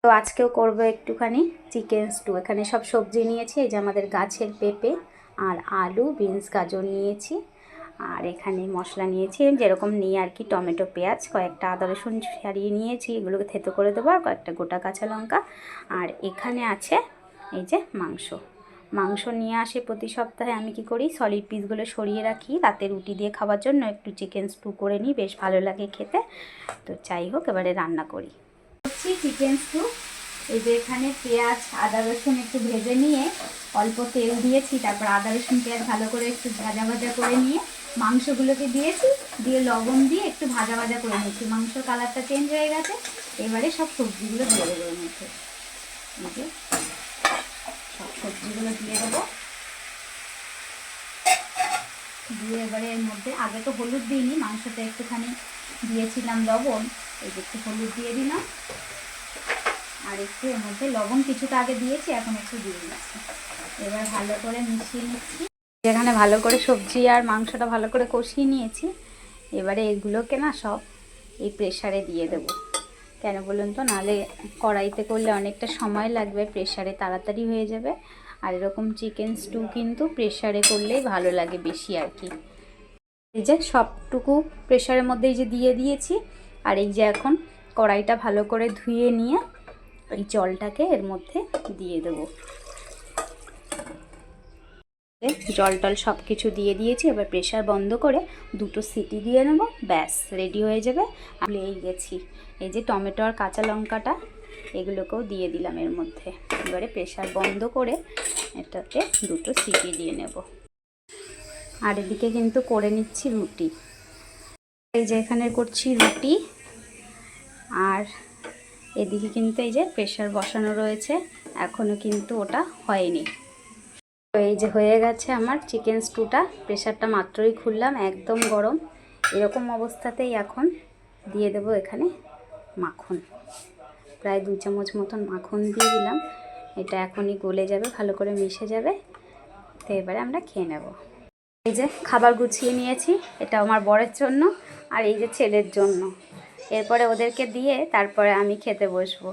তো আজকেও করবো একটুখানি চিকেন স্টু। এখানে সব সবজি নিয়েছি, এই যে আমাদের গাছের পেঁপে আর আলু, বিনস, গাজর নিয়েছি। আর এখানে মশলা নিয়েছি যেরকম নিয়ে আর কি, টমেটো, পেঁয়াজ, কয়েকটা আদা রসুন ছাড়িয়ে নিয়েছি, এগুলোকে থেতো করে দেবো, আর কয়েকটা গোটা কাঁচা লঙ্কা। আর এখানে আছে এই যে মাংস নিয়ে আসে প্রতি সপ্তাহে। আমি কি করি, সলিড পিসগুলো সরিয়ে রাখি, রাতে রুটি দিয়ে খাওয়ার জন্য একটু চিকেন স্টু করে নিই, বেশ ভালো লাগে খেতে। তো যাই হোক, এবারে রান্না করি চিকেন স্টু। এই যে এখানে পেঁয়াজ, আদা রসুন একটু ভেজে নিয়ে অল্প তেল দিয়েছি, তারপর আদা রসুন পেঁয়াজ ভালো করে একটু ভাজা ভাজা করে নিয়ে মাংসগুলোকে দিয়েছি, দিয়ে লবণ দিয়ে একটু ভাজা ভাজা করে নিয়েছি। মাংসর কালারটা চেঞ্জ হয়ে গেছে। এবারে সব সবজিগুলো দিয়ে দেবো এর মধ্যে। এই যে সব সবজিগুলো দিয়ে দেবো, দিয়ে এবারে এর মধ্যে আগে তো হলুদ দিইনি, মাংসতে একটুখানি দিয়েছিলাম লবণ, এই যে একটু হলুদ দিয়ে দিলাম, আর একটু এর মধ্যে লবণ কিছুটা আগে দিয়েছি, এখন একটু দিয়ে দিচ্ছি। এবার ভালো করে মিশিয়ে নিচ্ছি। যেখানে ভালো করে সবজি আর মাংসটা ভালো করে কষিয়ে নিয়েছি, এবারে এগুলোকে না সব এই প্রেসারে দিয়ে দেব। কেন বলুন তো, নাহলে কড়াইতে করলে অনেকটা সময় লাগবে, প্রেসারে তাড়াতাড়ি হয়ে যাবে। আর এরকম চিকেন স্টু কিন্তু প্রেসারে করলেই ভালো লাগে বেশি আর কি। এই যে সবটুকু প্রেসারের মধ্যে এই যে দিয়ে দিয়েছি, আর এই যে এখন কড়াইটা ভালো করে ধুয়ে নিয়ে এই জলটাকে এর মধ্যে দিয়ে দেবো। জল টল সব কিছু দিয়ে দিয়েছি, এবার প্রেসার বন্ধ করে দুটো সিটি দিয়ে নেবো, ব্যাস রেডি হয়ে যাবে। ভুলেই গেছি, এই যে টমেটো আর কাঁচা লঙ্কাটা এগুলোকেও দিয়ে দিলাম এর মধ্যে। এবারে প্রেসার বন্ধ করে এটাতে দুটো সিটি দিয়ে নেব। আর এদিকে কিন্তু করে নিচ্ছি রুটি। এই যে এখানে করছি রুটি, আর এদিকে কিন্তু এই যে প্রেসার বসানো রয়েছে, এখনও কিন্তু ওটা হয়নি। তো এই যে হয়ে গেছে আমার চিকেন স্টুটা, প্রেসারটা মাত্রই খুললাম, একদম গরম। এরকম অবস্থাতেই এখন দিয়ে দেব এখানে মাখন, প্রায় 2 চামচ মতন মাখন দিয়ে দিলাম। এটা এখনই গলে যাবে, ভালো করে মিশে যাবে। তো এবারে আমরা খেয়ে নেব। এই যে খাবার গুছিয়ে নিয়েছি, এটা আমার বরের জন্য আর এই যে ছেলের জন্য। এরপরে ওদেরকে দিয়ে তারপরে আমি খেতে বসবো।